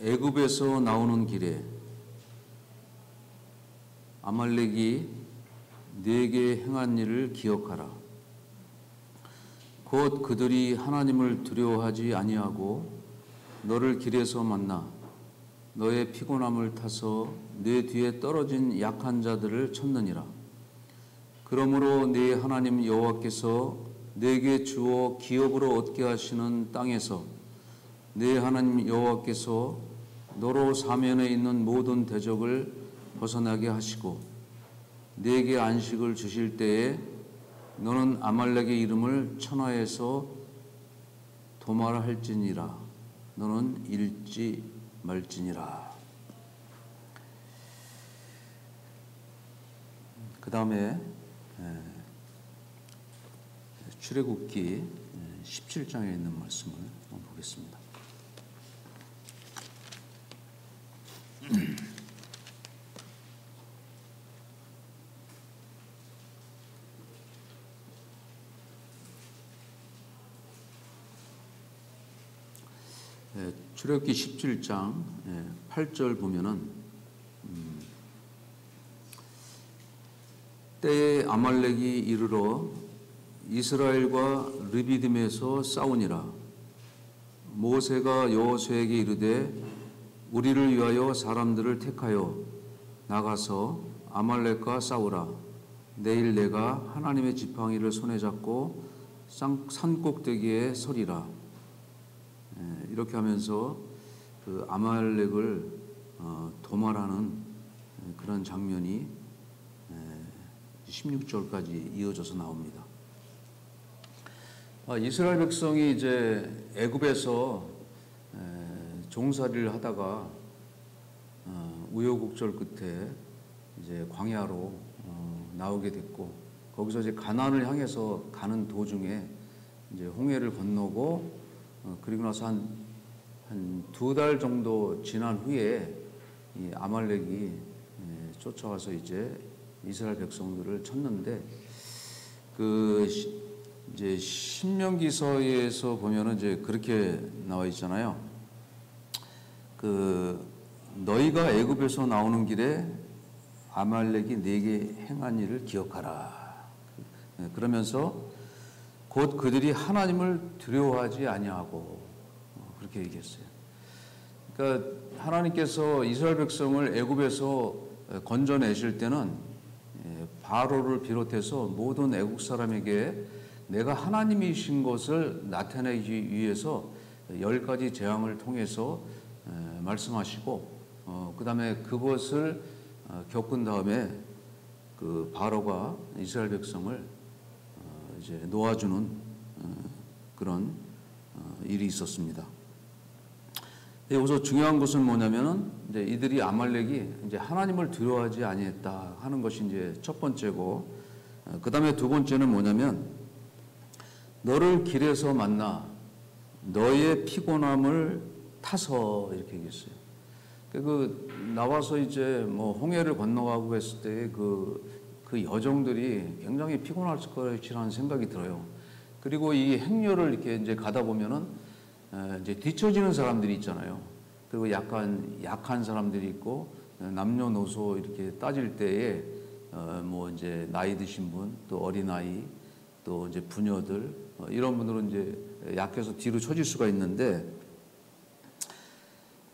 애굽에서 나오는 길에 아말렉이 네게 행한 일을 기억하라. 곧 그들이 하나님을 두려워하지 아니하고 너를 길에서 만나 너의 피곤함을 타서 내 뒤에 떨어진 약한 자들을 쳤느니라. 그러므로 네 하나님 여호와께서 내게 주어 기업으로 얻게 하시는 땅에서 네 하나님 여호와께서 너로 사면에 있는 모든 대적을 벗어나게 하시고 네게 안식을 주실 때에 너는 아말렉의 이름을 천하에서 도말할지니라. 너는 잃지 말지니라. 그 다음에 출애굽기 17장에 있는 말씀을 한번 보겠습니다. 출애굽기 17장 8절 보면은 때에 아말렉이 이르러 이스라엘과 르비딤에서 싸우니라. 모세가 여호수아에게 이르되 우리를 위하여 사람들을 택하여 나가서 아말렉과 싸우라. 내일 내가 하나님의 지팡이를 손에 잡고 산꼭대기에 서리라. 이렇게 하면서 그 아말렉을 도말하는 그런 장면이 16절까지 이어져서 나옵니다. 이스라엘 백성이 이제 애굽에서 종살이를 하다가 우여곡절 끝에 이제 광야로 나오게 됐고, 거기서 이제 가나안을 향해서 가는 도중에 이제 홍해를 건너고 그리고 나서 한 두 달 정도 지난 후에 이 아말렉이 쫓아와서 이제 이스라엘 백성들을 쳤는데, 그 이제 신명기서에서 보면은 이제 그렇게 나와 있잖아요. 그 너희가 애굽에서 나오는 길에 아말렉이 네게 행한 일을 기억하라. 그러면서 곧 그들이 하나님을 두려워하지 아니하고 그렇게 얘기했어요. 그러니까 하나님께서 이스라엘 백성을 애굽에서 건져내실 때는 바로를 비롯해서 모든 애국 사람에게 내가 하나님이신 것을 나타내기 위해서 10가지 재앙을 통해서 말씀하시고, 그 다음에 그것을 겪은 다음에 그 바로가 이스라엘 백성을 이제 놓아주는 그런 일이 있었습니다. 여기서 중요한 것은 뭐냐면은 이제 이들이 아말렉이 이제 하나님을 두려워하지 아니했다 하는 것이 이제 첫 번째고, 그 다음에 두 번째는 뭐냐면 너를 길에서 만나 너의 피곤함을 타서 이렇게 얘기했어요. 그 나와서 이제 뭐 홍해를 건너가고 했을 때 그 여정들이 굉장히 피곤할 것이라는 생각이 들어요. 그리고 이 행렬을 이렇게 이제 가다 보면은 이제 뒤처지는 사람들이 있잖아요. 그리고 약한 사람들이 있고, 남녀노소 이렇게 따질 때에 뭐 이제 나이 드신 분, 또 어린아이, 또 이제 부녀들, 이런 분들은 이제 약해서 뒤로 처질 수가 있는데,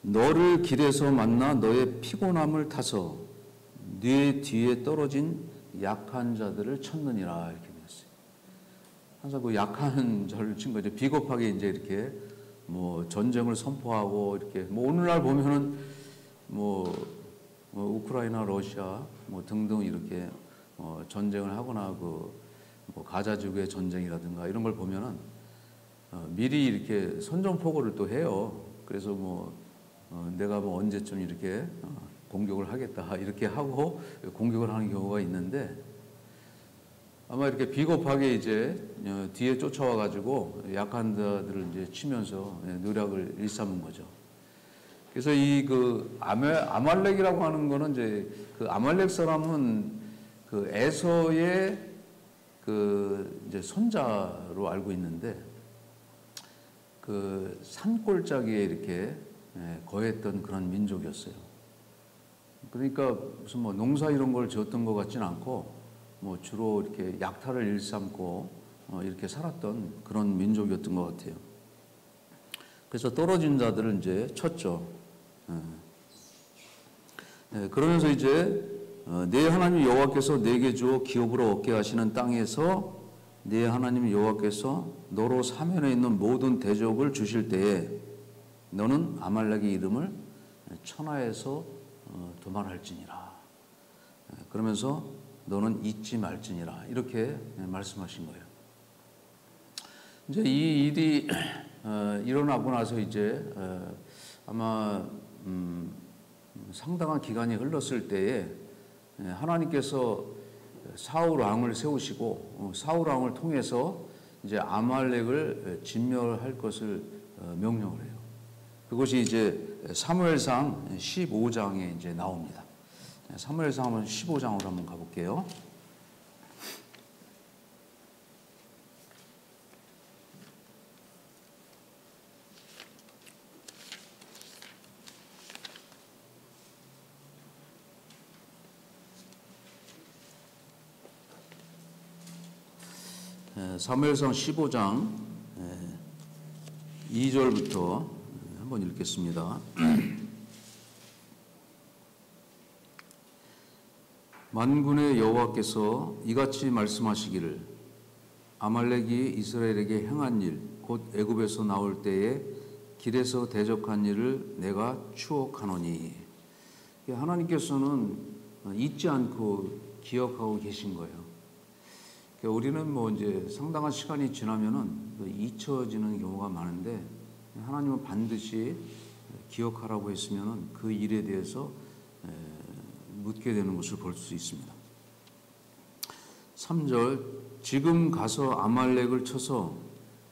너를 길에서 만나 너의 피곤함을 타서 네 뒤에 떨어진 약한 자들을 쳤느니라. 이렇게 되었어요. 항상 그 약한 자를 친 거죠. 비겁하게 이제 이렇게 뭐 전쟁을 선포하고 이렇게 뭐 오늘날 보면은 뭐 우크라이나, 러시아 뭐 등등 이렇게 전쟁을 하거나 그 뭐 가자 지구의 전쟁이라든가 이런 걸 보면은 미리 이렇게 선전포고를 또 해요. 그래서 뭐 내가 뭐 언제쯤 이렇게 공격을 하겠다 이렇게 하고 공격을 하는 경우가 있는데, 아마 이렇게 비겁하게 이제 뒤에 쫓아와 가지고 약한 자들을 이제 치면서 노력을 일삼은 거죠. 그래서 이 그 아말렉이라고 하는 거는 이제 그 아말렉 사람은 그 에서의 그 이제 손자로 알고 있는데, 그 산골짜기에 이렇게 거했던 그런 민족이었어요. 그러니까 무슨 뭐 농사 이런 걸 지었던 것 같지는 않고 뭐 주로 이렇게 약탈을 일삼고 이렇게 살았던 그런 민족이었던 것 같아요. 그래서 떨어진 자들을 이제 쳤죠. 그러면서 이제 내 하나님 여호와께서 내게 주어 기업으로 얻게 하시는 땅에서 내 하나님 여호와께서 너로 사면에 있는 모든 대적을 주실 때에 너는 아말렉의 이름을 천하에서 도말할지니라. 그러면서 너는 잊지 말지니라. 이렇게 말씀하신 거예요. 이제 이 일이 일어나고 나서 이제 아마 상당한 기간이 흘렀을 때에 하나님께서 사울 왕을 세우시고 사울 왕을 통해서 이제 아말렉을 진멸할 것을 명령을 해요. 그것이 이제 사무엘상 15장에 이제 나옵니다. 사무엘상 한번 15장으로 한번 가볼게요. 사무엘상 15장 2절부터 한번 읽겠습니다. 만군의 여호와께서 이같이 말씀하시기를 아말렉이 이스라엘에게 행한 일 곧 애굽에서 나올 때에 길에서 대적한 일을 내가 추억하노니. 하나님께서는 잊지 않고 기억하고 계신 거예요. 우리는 뭐 이제 상당한 시간이 지나면은 잊혀지는 경우가 많은데 하나님은 반드시 기억하라고 했으면은 그 일에 대해서 묻게 되는 것을 볼 수 있습니다. 3절 지금 가서 아말렉을 쳐서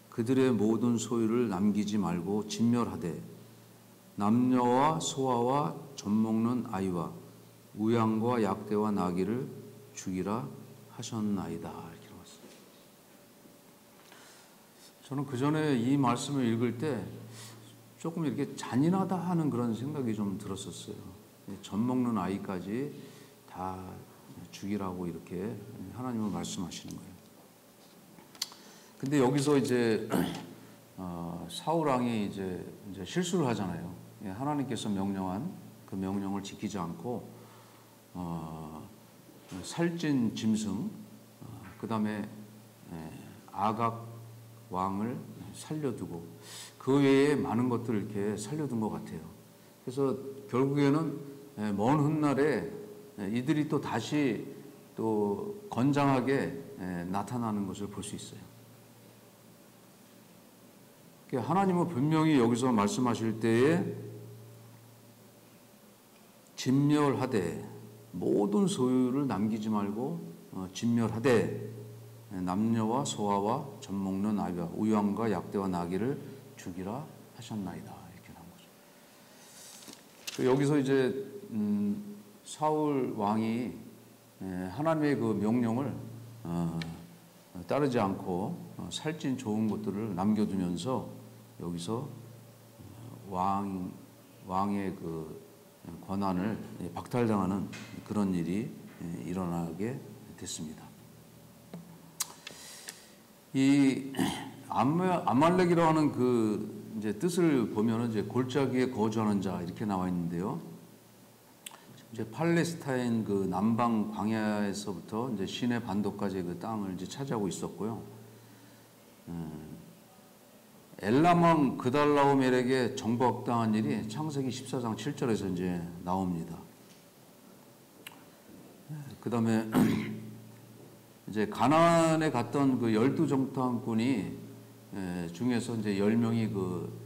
그들의 모든 소유를 남기지 말고 진멸하되 남녀와 소아와 젖먹는 아이와 우양과 약대와 나귀를 죽이라 하셨나이다. 이렇게 나왔어요. 저는 그 전에 이 말씀을 읽을 때 조금 이렇게 잔인하다 하는 그런 생각이 좀 들었었어요. 젖먹는 아이까지 다 죽이라고 이렇게 하나님은 말씀하시는 거예요. 근데 여기서 이제 사울 왕이 이제 실수를 하잖아요. 하나님께서 명령한 그 명령을 지키지 않고 살찐 짐승, 그 다음에 아각 왕을 살려두고 그 외에 많은 것들을 이렇게 살려둔 것 같아요. 그래서 결국에는 먼 훗날에 이들이 또 다시 또 건장하게 나타나는 것을 볼 수 있어요. 하나님은 분명히 여기서 말씀하실 때에 진멸하되 모든 소유를 남기지 말고 진멸하되 남녀와 소아와 젖먹는 아이와 우양과 약대와 나귀를 죽이라 하셨나이다. 이렇게 나온 거죠. 여기서 이제 사울 왕이 하나님의 그 명령을 따르지 않고 살찐 좋은 것들을 남겨두면서 여기서 왕의 그 권한을 박탈당하는 그런 일이 일어나게 됐습니다. 이 아말렉이라고 하는 그 이제 뜻을 보면은 이제 골짜기에 거주하는 자 이렇게 나와 있는데요. 이제 팔레스타인 그 남방 광야에서부터 이제 시내 반도까지 그 땅을 이제 차지하고 있었고요. 엘람 왕 그달라오멜에게 정복당한 일이 창세기 14장 7절에서 이제 나옵니다. 그 다음에 이제 가나안에 갔던 그 12정탐꾼이 중에서 이제 10명이 그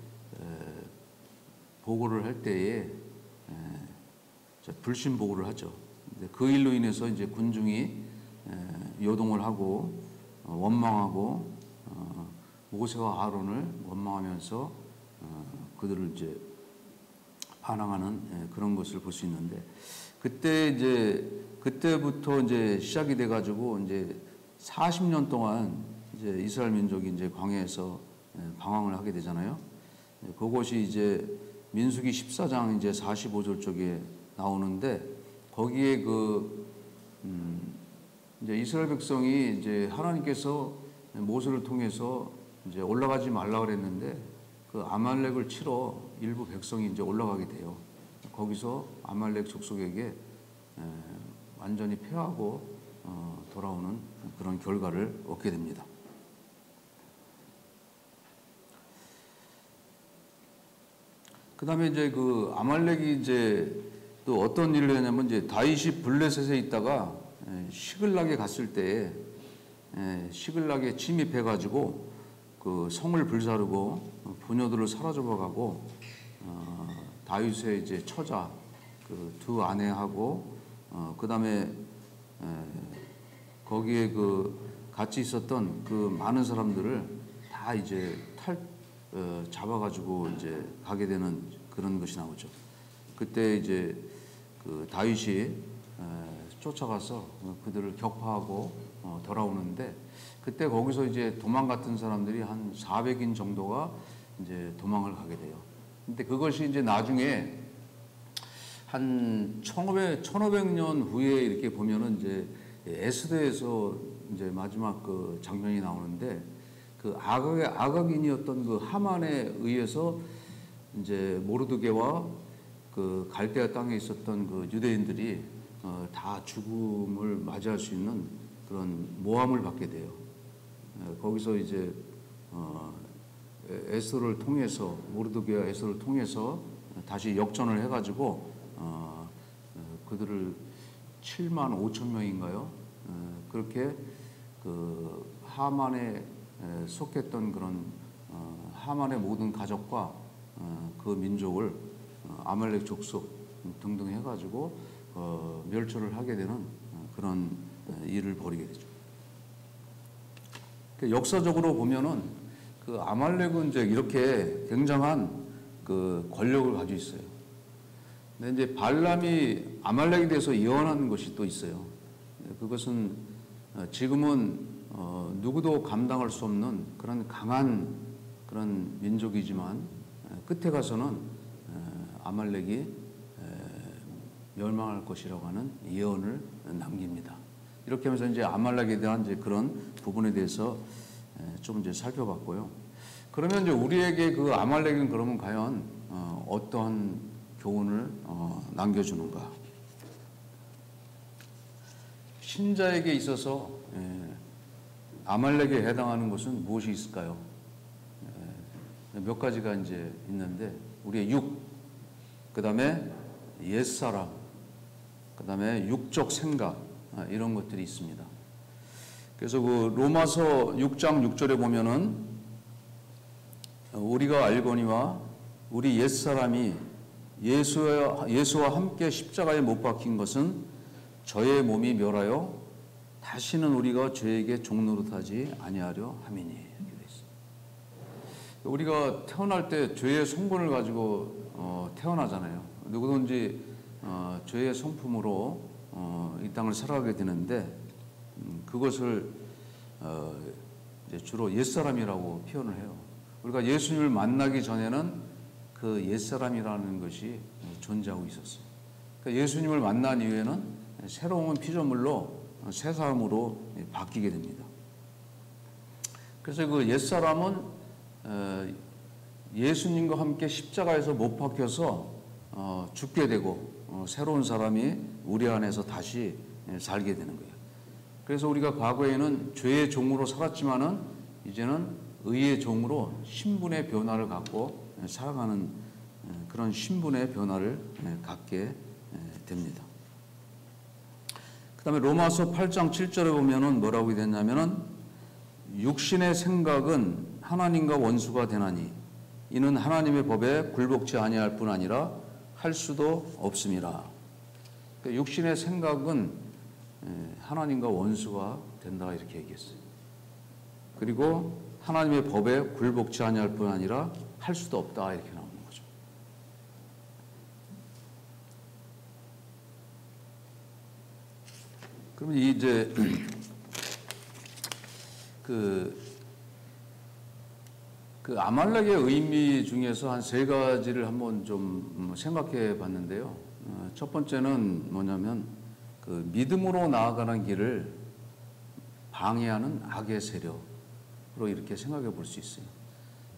보고를 할 때에 불신 보고를 하죠. 그 일로 인해서 이제 군중이 요동을 하고 원망하고 모세와 아론을 원망하면서 그들을 이제 반항하는 그런 것을 볼 수 있는데 그때부터 이제 시작이 돼가지고 이제 40년 동안 이제 이스라엘 민족이 이제 광야에서 방황을 하게 되잖아요. 그것이 이제 민수기 14장 이제 45절 쪽에 나오는데 거기에 이제 이스라엘 백성이 이제 하나님께서 모세를 통해서 이제 올라가지 말라 그랬는데 그 아말렉을 치러 일부 백성이 이제 올라가게 돼요. 거기서 아말렉 족속에게 완전히 패하고 돌아오는 그런 결과를 얻게 됩니다. 그 다음에 이제 그 아말렉이 이제 또 어떤 일을 했냐면 이제 다윗이 블레셋에 있다가 시글락에 갔을 때에 시글락에 침입해가지고 그 성을 불사르고 부녀들을 사로잡아가고 다윗의 이제 처자 그 두 아내하고 그 다음에 거기에 그 같이 있었던 그 많은 사람들을 다 이제 잡아가지고 이제 가게 되는 그런 것이 나오죠. 그때 이제 그 다윗이 쫓아가서 그들을 격파하고 돌아오는데 그때 거기서 이제 도망갔던 사람들이 한 400인 정도가 이제 도망을 가게 돼요. 근데 그것이 이제 나중에 한 1500년 후에 이렇게 보면은 이제 에스더에서 이제 마지막 그 장면이 나오는데 그 아각인이었던 그 하만에 의해서 이제 모르드게와 그 갈대아 땅에 있었던 그 유대인들이 다 죽음을 맞이할 수 있는 그런 모함을 받게 돼요. 거기서 이제 에스더를 통해서 모르드게와 에스더를 통해서 다시 역전을 해가지고 그들을 7만 5천 명인가요? 그렇게 그 하만에 속했던 그런 하만의 모든 가족과 그 민족을 아말렉 족속 등등 해가지고 멸절을 하게 되는 그런 일을 벌이게 되죠. 역사적으로 보면은 그 아말렉은 이제 이렇게 굉장한 그 권력을 가지고 있어요. 근데 이제 발람이 아말렉에 대해서 예언한 것이 또 있어요. 그것은 지금은 누구도 감당할 수 없는 그런 강한 그런 민족이지만 끝에 가서는 아말렉이 멸망할 것이라고 하는 예언을 남깁니다. 이렇게 하면서 이제 아말렉에 대한 이제 그런 부분에 대해서 좀 이제 살펴봤고요. 그러면 이제 우리에게 그 아말렉은 그러면 과연 어떠한 교훈을 남겨주는가? 신자에게 있어서 아말렉에 해당하는 것은 무엇이 있을까요? 몇 가지가 이제 있는데 우리의 육, 그 다음에 옛사람, 그 다음에 육적 생각 이런 것들이 있습니다. 그래서 그 로마서 6장 6절에 보면은 우리가 알거니와 우리 옛사람이 예수와 함께 십자가에 못 박힌 것은 저의 몸이 멸하여 다시는 우리가 죄에게 종노릇하지 아니하려 함이니. 이렇게 돼 있어요. 우리가 태어날 때 죄의 성분을 가지고 태어나잖아요. 누구든지 죄의 성품으로 이 땅을 살아가게 되는데 그것을 이제 주로 옛사람이라고 표현을 해요. 우리가 예수님을 만나기 전에는 그 옛사람이라는 것이 존재하고 있었어요. 그러니까 예수님을 만난 이후에는 새로운 피조물로 새 사람으로 바뀌게 됩니다. 그래서 그 옛사람은 예수님과 함께 십자가에서 못 박혀서 죽게 되고 새로운 사람이 우리 안에서 다시 살게 되는 거예요. 그래서 우리가 과거에는 죄의 종으로 살았지만은 이제는 의의 종으로 신분의 변화를 갖고 살아가는 그런 신분의 변화를 갖게 됩니다. 그 다음에 로마서 8장 7절에 보면은 뭐라고 되냐면은 육신의 생각은 하나님과 원수가 되나니 이는 하나님의 법에 굴복치 아니할 뿐 아니라 할 수도 없음이라. 그러니까 육신의 생각은 하나님과 원수가 된다 이렇게 얘기했어요. 그리고 하나님의 법에 굴복치 아니할 뿐 아니라 할 수도 없다 이렇게 나오는 거죠. 그러면 이제 그 그 아말렉의 의미 중에서 한 세 가지를 한번 좀 생각해 봤는데요. 첫 번째는 뭐냐면 그 믿음으로 나아가는 길을 방해하는 악의 세력으로 이렇게 생각해 볼 수 있어요.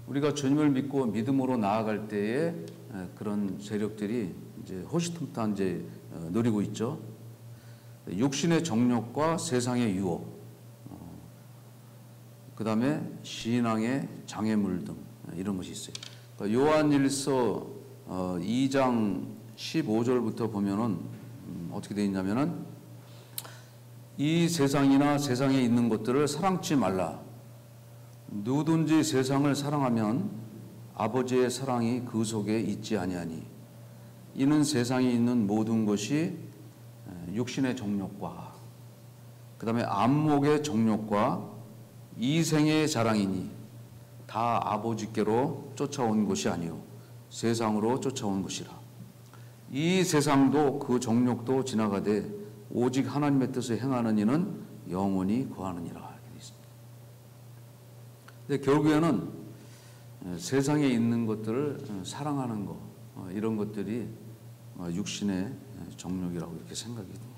우리가 주님을 믿고 믿음으로 나아갈 때에 그런 세력들이 이제 호시탐탐 이제 누리고 있죠. 육신의 정욕과 세상의 유혹, 그 다음에 신앙의 장애물 등 이런 것이 있어요. 그러니까 요한일서 2장 15절부터 보면은 어떻게 되어 있냐면은 이 세상이나 세상에 있는 것들을 사랑치 말라. 누구든지 세상을 사랑하면 아버지의 사랑이 그 속에 있지 아니하니 이는 세상에 있는 모든 것이 육신의 정욕과 그 다음에 안목의 정욕과 이생의 자랑이니 다 아버지께로 쫓아온 것이 아니요 세상으로 쫓아온 것이라. 이 세상도 그 정욕도 지나가되 오직 하나님의 뜻을 행하는 이는 영원히 거하느니라. 이렇게 되어 있습니다. 근데 결국에는 세상에 있는 것들을 사랑하는 것, 이런 것들이 육신의 정욕이라고 이렇게 생각이 됩니다.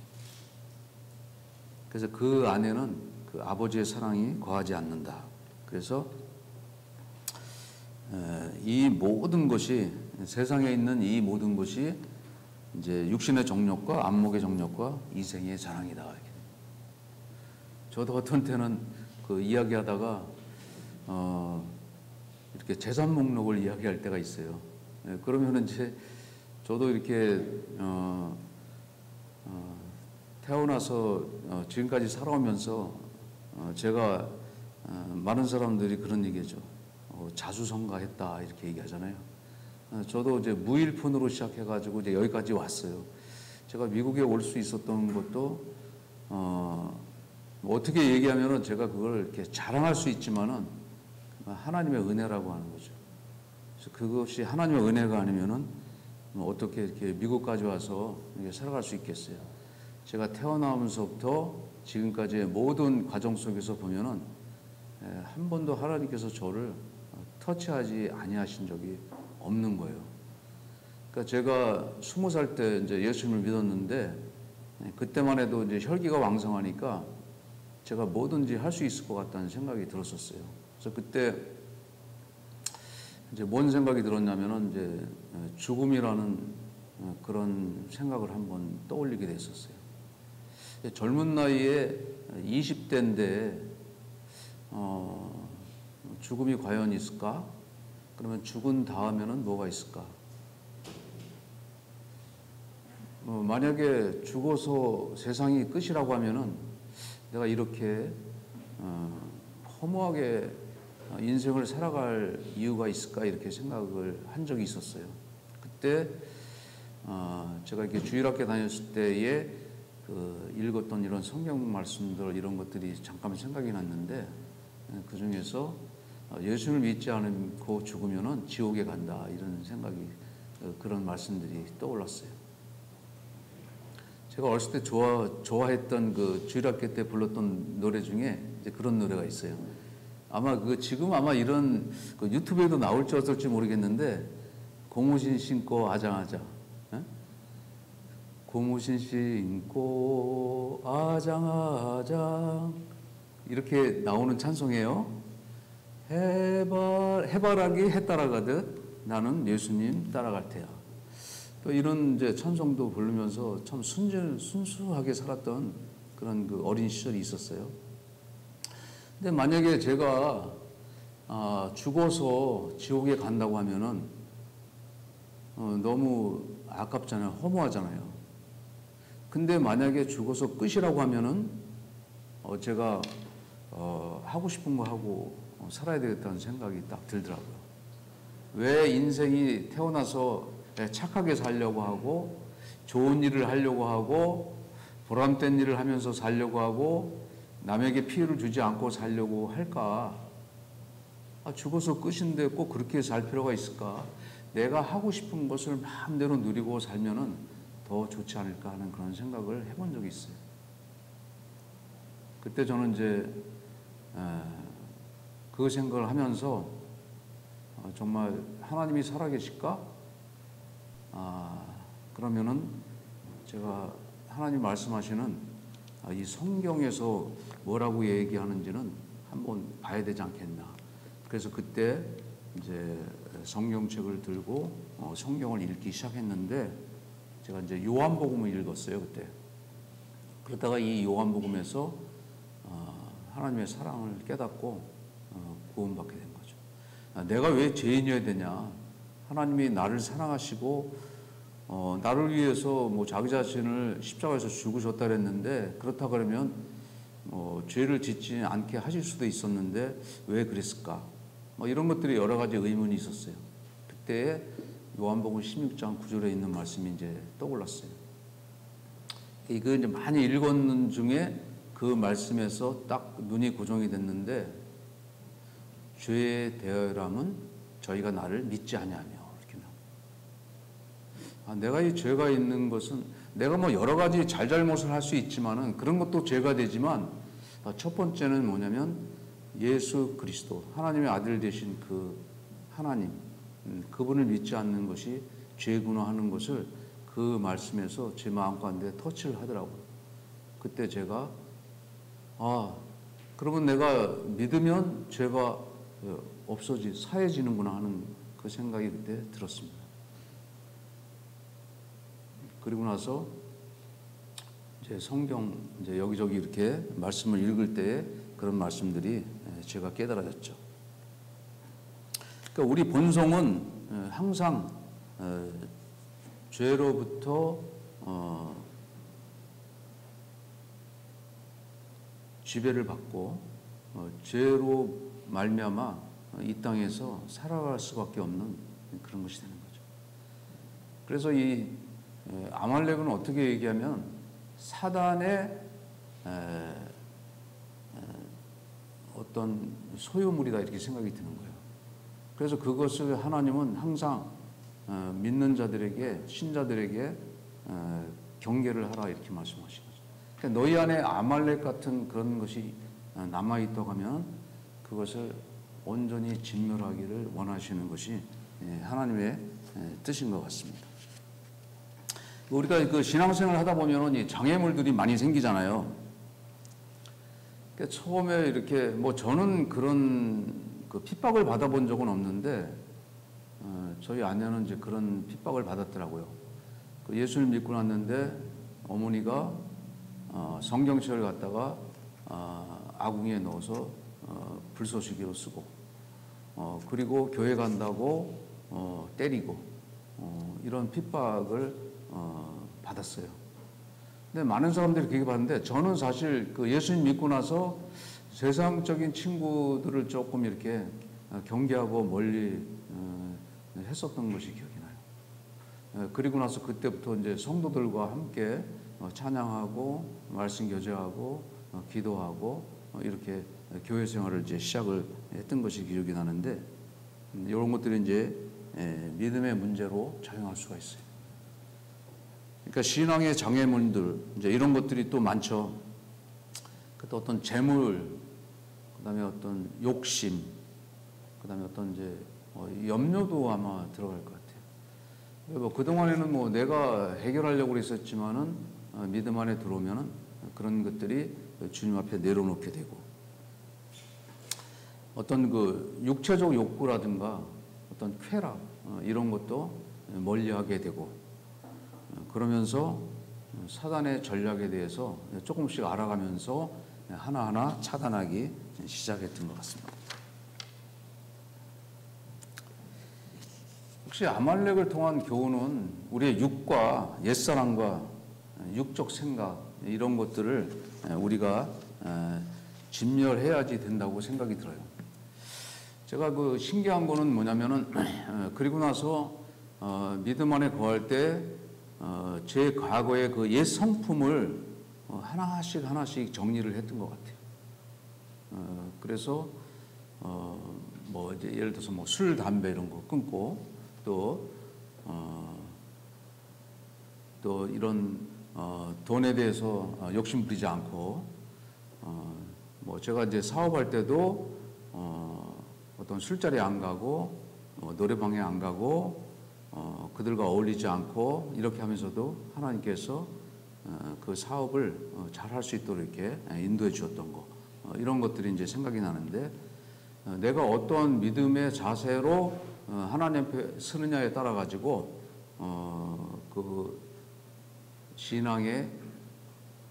그래서 그 안에는 그 아버지의 사랑이 거하지 않는다. 그래서 이 모든 것이 세상에 있는 이 모든 것이 이제 육신의 정욕과 안목의 정욕과 이생의 자랑이다. 이렇게. 저도 어떤 때는 그 이야기하다가 이렇게 재산 목록을 이야기할 때가 있어요. 그러면은 이제 저도 이렇게 태어나서 지금까지 살아오면서 제가 많은 사람들이 그런 얘기죠. 자수성가했다 이렇게 얘기하잖아요. 저도 이제 무일푼으로 시작해가지고 이제 여기까지 왔어요. 제가 미국에 올 수 있었던 것도 어떻게 얘기하면은 제가 그걸 이렇게 자랑할 수 있지만은 하나님의 은혜라고 하는 거죠. 그래서 그것이 하나님의 은혜가 아니면은 어떻게 이렇게 미국까지 와서 이렇게 살아갈 수 있겠어요. 제가 태어나면서부터 지금까지의 모든 과정 속에서 보면은 한 번도 하나님께서 저를 터치하지 아니하신 적이 없는 거예요. 그러니까 제가 20살 때 이제 예수님을 믿었는데 그때만 해도 이제 혈기가 왕성하니까 제가 뭐든지 할 수 있을 것 같다는 생각이 들었었어요. 그래서 그때 이제 뭔 생각이 들었냐면은 이제 죽음이라는 그런 생각을 한번 떠올리게 됐었어요. 젊은 나이에 20대인데 죽음이 과연 있을까? 그러면 죽은 다음에는 뭐가 있을까? 만약에 죽어서 세상이 끝이라고 하면은 내가 이렇게 허무하게 인생을 살아갈 이유가 있을까? 이렇게 생각을 한 적이 있었어요. 그때 제가 이렇게 주일학교 다녔을 때에 그 읽었던 이런 성경 말씀들 이런 것들이 잠깐 생각이 났는데 그 중에서 예수를 믿지 않고 죽으면은 지옥에 간다 이런 생각이 그런 말씀들이 떠올랐어요. 제가 어렸을 때 좋아했던 그 주일학교 때 불렀던 노래 중에 이제 그런 노래가 있어요. 아마 그 지금 아마 이런 그 유튜브에도 나올지 어떨지 모르겠는데 고무신 신고 아장아장, 고무신 신고 아장아장 이렇게 나오는 찬송이에요. 해바라기 해 따라가듯 나는 예수님 따라갈 테야. 또 이런 이제 찬송도 부르면서 참 순수하게 살았던 그런 그 어린 시절이 있었어요. 근데 만약에 제가 죽어서 지옥에 간다고 하면은 너무 아깝잖아요. 허무하잖아요. 근데 만약에 죽어서 끝이라고 하면은 제가 하고 싶은 거 하고 살아야 되겠다는 생각이 딱 들더라고요. 왜 인생이 태어나서 착하게 살려고 하고 좋은 일을 하려고 하고 보람된 일을 하면서 살려고 하고 남에게 피해를 주지 않고 살려고 할까? 죽어서 끝인데 꼭 그렇게 살 필요가 있을까? 내가 하고 싶은 것을 마음대로 누리고 살면은 더 좋지 않을까 하는 그런 생각을 해본 적이 있어요. 그때 저는 이제 그 생각을 하면서 정말 하나님이 살아계실까? 그러면은 제가 하나님 말씀하시는 이 성경에서 뭐라고 얘기하는지는 한번 봐야 되지 않겠나. 그래서 그때 이제 성경책을 들고 성경을 읽기 시작했는데, 제가 이제 요한복음을 읽었어요 그때. 그러다가 이 요한복음에서 하나님의 사랑을 깨닫고 구원받게 된 거죠. 내가 왜 죄인이어야 되냐? 하나님이 나를 사랑하시고 나를 위해서 뭐 자기 자신을 십자가에서 죽으셨다 그랬는데, 그렇다 그러면 죄를 짓지 않게 하실 수도 있었는데 왜 그랬을까? 이런 것들이 여러 가지 의문이 있었어요. 그때 요한복음 16장 9절에 있는 말씀이 이제 떠올랐어요. 이거 이제 많이 읽었는 중에 그 말씀에서 딱 눈이 고정이 됐는데, 죄에 대하여라면 저희가 나를 믿지 아니하며, 이렇게 내가 이 죄가 있는 것은 내가 뭐 여러 가지 잘잘못을 할 수 있지만은 그런 것도 죄가 되지만, 첫 번째는 뭐냐면 예수 그리스도 하나님의 아들 되신 그 하나님, 그분을 믿지 않는 것이 죄구나 하는 것을 그 말씀에서 제 마음 가운데 터치를 하더라고요. 그때 제가 그러면 내가 믿으면 죄가 사해지는구나 하는 그 생각이 그때 들었습니다. 그리고 나서 이제 성경 이제 여기저기 이렇게 말씀을 읽을 때에 그런 말씀들이 제가 깨달아졌죠. 그러니까 우리 본성은 항상 죄로부터 지배를 받고 죄로 말미암아 이 땅에서 살아갈 수밖에 없는 그런 것이 되는 거죠. 그래서 이 아말렉은 어떻게 얘기하면 사단의 어떤 소유물이다, 이렇게 생각이 드는 거예요. 그래서 그것을 하나님은 항상 믿는 자들에게, 신자들에게 경계를 하라, 이렇게 말씀하시는 거죠. 그러니까 너희 안에 아말렉 같은 그런 것이 남아있다고 하면 그것을 온전히 진멸하기를 원하시는 것이 하나님의 뜻인 것 같습니다. 우리가 그 신앙생활을 하다 보면 이 장애물들이 많이 생기잖아요. 그러니까 처음에 이렇게 뭐 저는 그런 그 핍박을 받아본 적은 없는데, 저희 아내는 이제 그런 핍박을 받았더라고요. 그 예수를 믿고 났는데 어머니가 성경책을 갖다가 아궁이에 넣어서 불쏘시개로 쓰고, 그리고 교회 간다고 때리고, 이런 핍박을 받았어요. 근데 많은 사람들이 그렇게 받는데, 저는 사실 그 예수님 믿고 나서 세상적인 친구들을 조금 이렇게 경계하고 멀리 했었던 것이 기억이 나요. 그리고 나서 그때부터 이제 성도들과 함께 찬양하고 말씀 교제하고 기도하고 이렇게 교회 생활을 이제 시작을 했던 것이 기억이 나는데, 이런 것들이 이제 믿음의 문제로 작용할 수가 있어요. 그러니까 신앙의 장애물들, 이제 이런 것들이 또 많죠. 또 어떤 재물, 그다음에 어떤 욕심, 그다음에 어떤 이제 염려도 아마 들어갈 것 같아요. 뭐 그동안에는 뭐 내가 해결하려고 그랬었지만은 믿음 안에 들어오면은 그런 것들이 주님 앞에 내려놓게 되고, 어떤 그 육체적 욕구라든가 어떤 쾌락, 이런 것도 멀리하게 되고, 그러면서 사단의 전략에 대해서 조금씩 알아가면서 하나하나 차단하기 시작했던 것 같습니다. 혹시 아말렉을 통한 교훈은 우리의 육과 옛사람과 육적 생각, 이런 것들을 우리가 진멸해야지 된다고 생각이 들어요. 제가 그 신기한 거는 뭐냐면은 그리고 나서 믿음 안에 거할 때 제 과거의 그 옛 성품을 하나씩 정리를 했던 것 같아요. 그래서 뭐 이제 예를 들어서 뭐 술, 담배 이런 거 끊고, 또 이런 돈에 대해서 욕심 부리지 않고, 뭐 제가 이제 사업할 때도 어떤 술자리에 안 가고 노래방에 안 가고 그들과 어울리지 않고 이렇게 하면서도 하나님께서 그 사업을 잘 할 수 있도록 이렇게 인도해 주셨던 거, 이런 것들이 이제 생각이 나는데, 내가 어떤 믿음의 자세로 하나님 앞에 서느냐에 따라 가지고 그 신앙의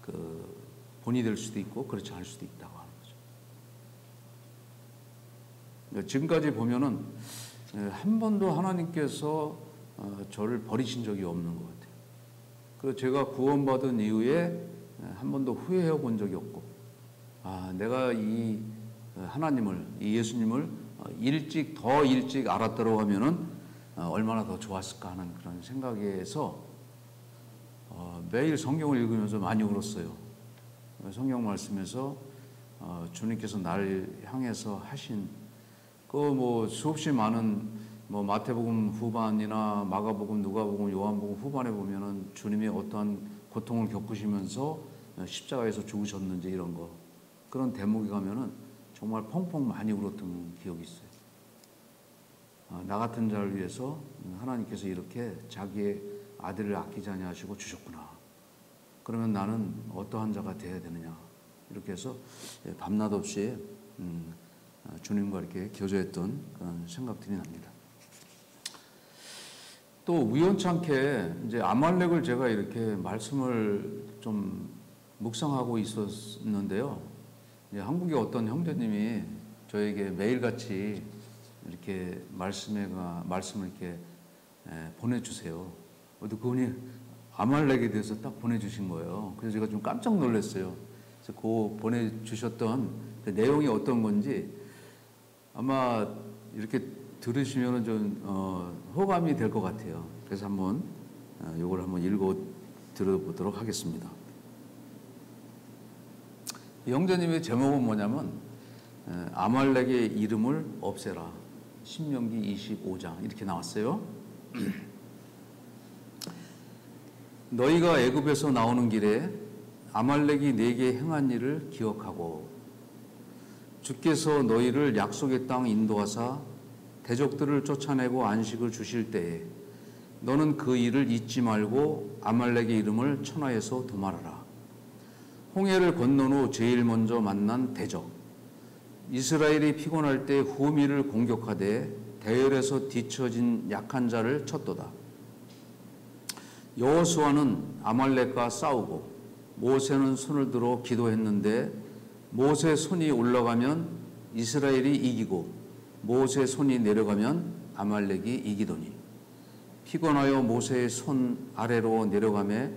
그 본이 될 수도 있고 그렇지 않을 수도 있다고 하는 거죠. 지금까지 보면은 한 번도 하나님께서 저를 버리신 적이 없는 것 같아요. 그리고 제가 구원받은 이후에 한 번도 후회해 본 적이 없고, 내가 이 하나님을, 이 예수님을 더 일찍 알았다고 하면은 얼마나 더 좋았을까 하는 그런 생각에서 매일 성경을 읽으면서 많이 울었어요. 성경 말씀에서 주님께서 나를 향해서 하신 그 수없이 많은 마태복음 후반이나 마가복음, 누가복음, 요한복음 후반에 보면은 주님이 어떠한 고통을 겪으시면서 십자가에서 죽으셨는지 이런 거, 그런 대목에 가면은 정말 펑펑 많이 울었던 기억이 있어요. 나 같은 자를 위해서 하나님께서 이렇게 자기의 아들을 아끼지 아니하시고 주셨구나. 그러면 나는 어떠한 자가 되어야 되느냐. 이렇게 해서 밤낮 없이 주님과 이렇게 교제했던 그런 생각들이 납니다. 또 우연찮게 이제 아말렉을 제가 이렇게 말씀을 좀 묵상하고 있었는데요. 한국의 어떤 형제님이 저에게 매일같이 이렇게 말씀을 이렇게 보내주세요. 그분이 아말렉에 대해서 딱 보내주신 거예요. 그래서 제가 좀 깜짝 놀랐어요. 그래서 그 보내주셨던 그 내용이 어떤 건지 아마 이렇게 들으시면 좀 호감이 될 것 같아요. 그래서 한번 이걸 한번 읽어 들어보도록 하겠습니다. 형제님의 제목은 뭐냐면 아말렉의 이름을 없애라. 신명기 25장 이렇게 나왔어요. 너희가 애굽에서 나오는 길에 아말렉이 네게 행한 일을 기억하고 주께서 너희를 약속의 땅 인도하사 대적들을 쫓아내고 안식을 주실 때에 너는 그 일을 잊지 말고 아말렉의 이름을 천하에서 도말하라. 홍해를 건넌 후 제일 먼저 만난 대적 이스라엘이 피곤할 때 후미를 공격하되 대열에서 뒤처진 약한 자를 쳤도다. 여호수아는 아말렉과 싸우고 모세는 손을 들어 기도했는데 모세 손이 올라가면 이스라엘이 이기고 모세 손이 내려가면 아말렉이 이기더니 피곤하여 모세의 손 아래로 내려가매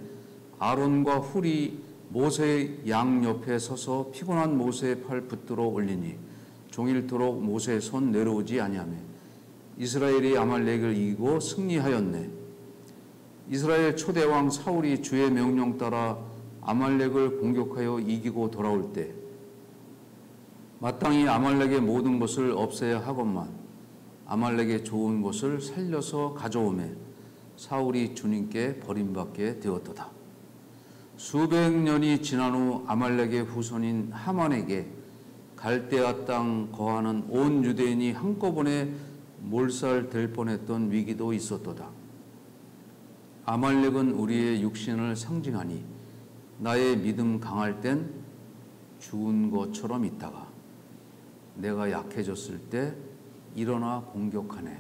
아론과 훌이 모세의 양 옆에 서서 피곤한 모세의 팔 붙들어 올리니 종일토록 모세의 손 내려오지 아니하며 이스라엘이 아말렉을 이기고 승리하였네. 이스라엘 초대왕 사울이 주의 명령 따라 아말렉을 공격하여 이기고 돌아올 때 마땅히 아말렉의 모든 것을 없애야 하건만 아말렉의 좋은 것을 살려서 가져오매 사울이 주님께 버림받게 되었도다. 수백 년이 지난 후 아말렉의 후손인 하만에게 갈대아 땅 거하는 온 유대인이 한꺼번에 몰살될 뻔했던 위기도 있었도다. 아말렉은 우리의 육신을 상징하니 나의 믿음 강할 땐 죽은 것처럼 있다가 내가 약해졌을 때 일어나 공격하네.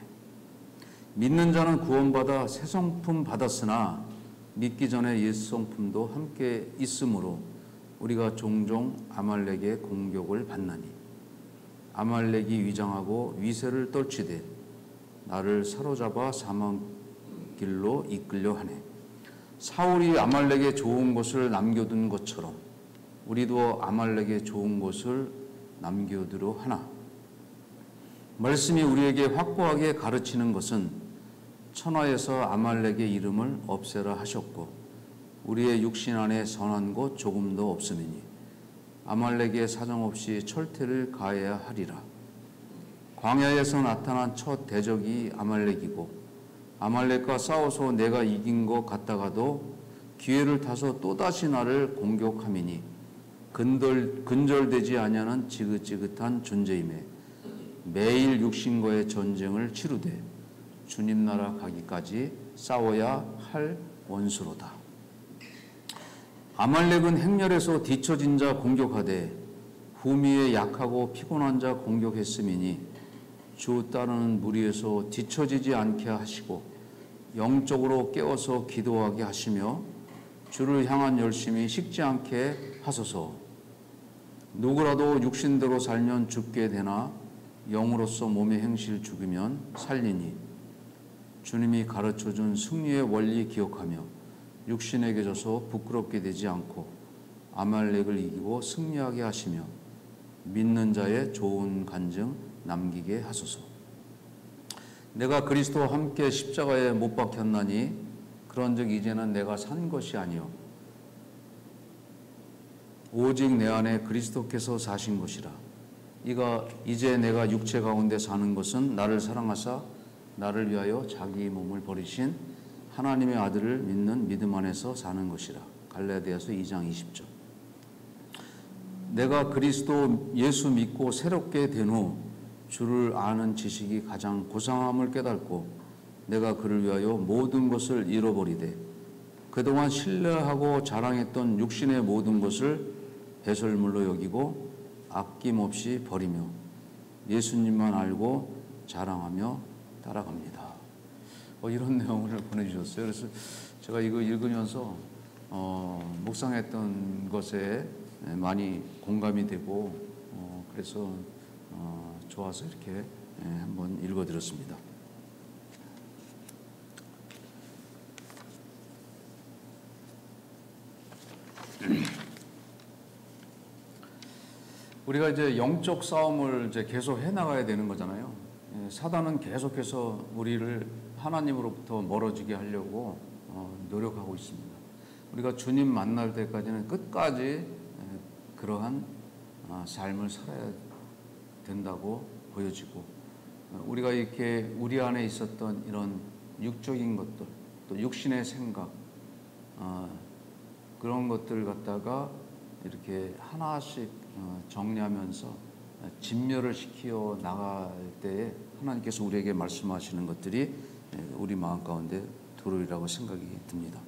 믿는 자는 구원받아 새 성품 받았으나 믿기 전에 옛 성품도 함께 있으므로 우리가 종종 아말렉의 공격을 받나니 아말렉이 위장하고 위세를 떨치되 나를 사로잡아 사망길로 이끌려 하네. 사울이 아말렉의 좋은 것을 남겨둔 것처럼 우리도 아말렉의 좋은 것을 남겨두려 하나. 말씀이 우리에게 확고하게 가르치는 것은 천하에서 아말렉의 이름을 없애라 하셨고 우리의 육신 안에 선한 것 조금도 없음이니 아말렉의 사정없이 철퇴를 가해야 하리라. 광야에서 나타난 첫 대적이 아말렉이고 아말렉과 싸워서 내가 이긴 것 같다가도 기회를 타서 또다시 나를 공격함이니 근절되지 아니하는 지긋지긋한 존재임에 매일 육신과의 전쟁을 치르되 주님 나라 가기까지 싸워야 할 원수로다. 아말렉은 행렬에서 뒤처진 자 공격하되 후미에 약하고 피곤한 자 공격했음이니 주 따르는 무리에서 뒤처지지 않게 하시고 영적으로 깨어서 기도하게 하시며 주를 향한 열심이 식지 않게 하소서. 누구라도 육신대로 살면 죽게 되나 영으로서 몸의 행실 죽으면 살리니 주님이 가르쳐준 승리의 원리 기억하며 육신에게 져서 부끄럽게 되지 않고 아말렉을 이기고 승리하게 하시며 믿는 자의 좋은 간증 남기게 하소서. 내가 그리스도와 함께 십자가에 못 박혔나니 그런즉 이제는 내가 산 것이 아니요 오직 내 안에 그리스도께서 사신 것이라. 이제 내가 육체 가운데 사는 것은 나를 사랑하사 나를 위하여 자기 몸을 버리신 하나님의 아들을 믿는 믿음 안에서 사는 것이라. 갈라디아서 2장 20절. 내가 그리스도 예수 믿고 새롭게 된 후 주를 아는 지식이 가장 고상함을 깨닫고 내가 그를 위하여 모든 것을 잃어버리되 그동안 신뢰하고 자랑했던 육신의 모든 것을 배설물로 여기고 아낌없이 버리며 예수님만 알고 자랑하며 따라갑니다. 이런 내용을 보내주셨어요. 그래서 제가 이거 읽으면서 묵상했던 것에 많이 공감이 되고 그래서 좋아서 이렇게 한번 읽어드렸습니다. 우리가 이제 영적 싸움을 이제 계속 해나가야 되는 거잖아요. 사단은 계속해서 우리를 하나님으로부터 멀어지게 하려고 노력하고 있습니다. 우리가 주님 만날 때까지는 끝까지 그러한 삶을 살아야 된다고 보여지고 우리가 이렇게 우리 안에 있었던 이런 육적인 것들 또 육신의 생각 그런 것들 갖다가 이렇게 하나씩 정리하면서 진멸을 시켜 나갈 때에 하나님께서 우리에게 말씀하시는 것들이 우리 마음 가운데 들어오리라고 생각이 듭니다.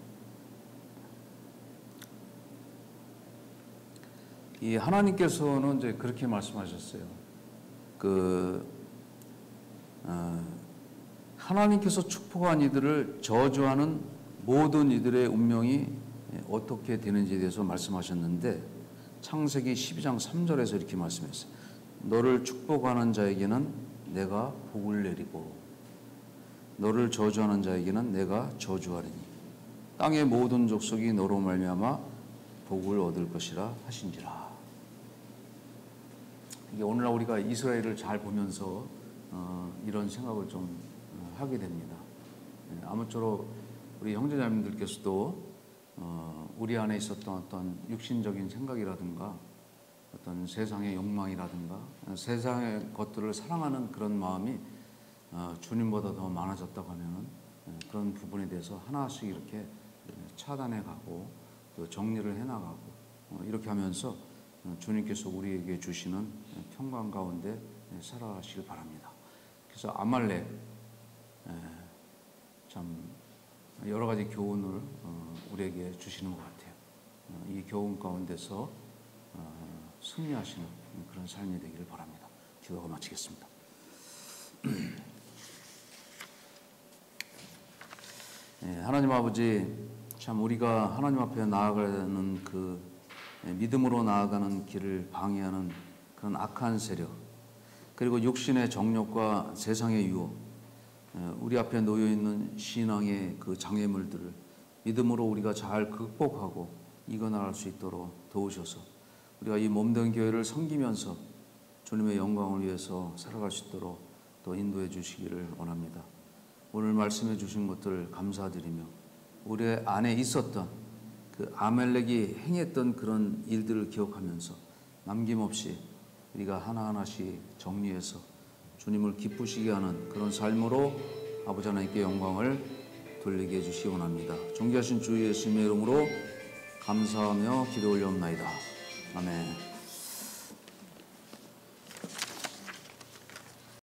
이 하나님께서는 이제 그렇게 말씀하셨어요. 하나님께서 축복한 이들을 저주하는 모든 이들의 운명이 어떻게 되는지에 대해서 말씀하셨는데 창세기 12장 3절에서 이렇게 말씀했어요. 너를 축복하는 자에게는 내가 복을 내리고 너를 저주하는 자에게는 내가 저주하리니 땅의 모든 족속이 너로 말미암아 복을 얻을 것이라 하신지라. 이게 오늘날 우리가 이스라엘을 잘 보면서 이런 생각을 좀 하게 됩니다. 아무쪼록 우리 형제자매님들께서도 우리 안에 있었던 어떤 육신적인 생각이라든가 어떤 세상의 욕망이라든가 세상의 것들을 사랑하는 그런 마음이 주님보다 더 많아졌다고 하면 그런 부분에 대해서 하나씩 이렇게 차단해 가고 또 정리를 해 나가고 이렇게 하면서 주님께서 우리에게 주시는 평강 가운데 살아가시길 바랍니다. 그래서 아말렉 참 여러 가지 교훈을 우리에게 주시는 것 같아요. 이 교훈 가운데서 승리하시는 그런 삶이 되기를 바랍니다. 기도가 마치겠습니다. 하나님 아버지, 참 우리가 하나님 앞에 나아가는 그 믿음으로 나아가는 길을 방해하는 그런 악한 세력, 그리고 육신의 정욕과 세상의 유혹, 우리 앞에 놓여 있는 신앙의 그 장애물들을 믿음으로 우리가 잘 극복하고 이겨나갈 수 있도록 도우셔서 우리가 이 몸된 교회를 섬기면서 주님의 영광을 위해서 살아갈 수 있도록 또 인도해 주시기를 원합니다. 오늘 말씀해 주신 것들 감사드리며 우리 안에 있었던 그 아말렉이 행했던 그런 일들을 기억하면서 남김없이 우리가 하나하나씩 정리해서 주님을 기쁘시게 하는 그런 삶으로 아버지 하나님께 영광을 돌리게 해주시기 원합니다. 존귀하신 주 예수님의 이름으로 감사하며 기도 올려옵나이다. 아멘.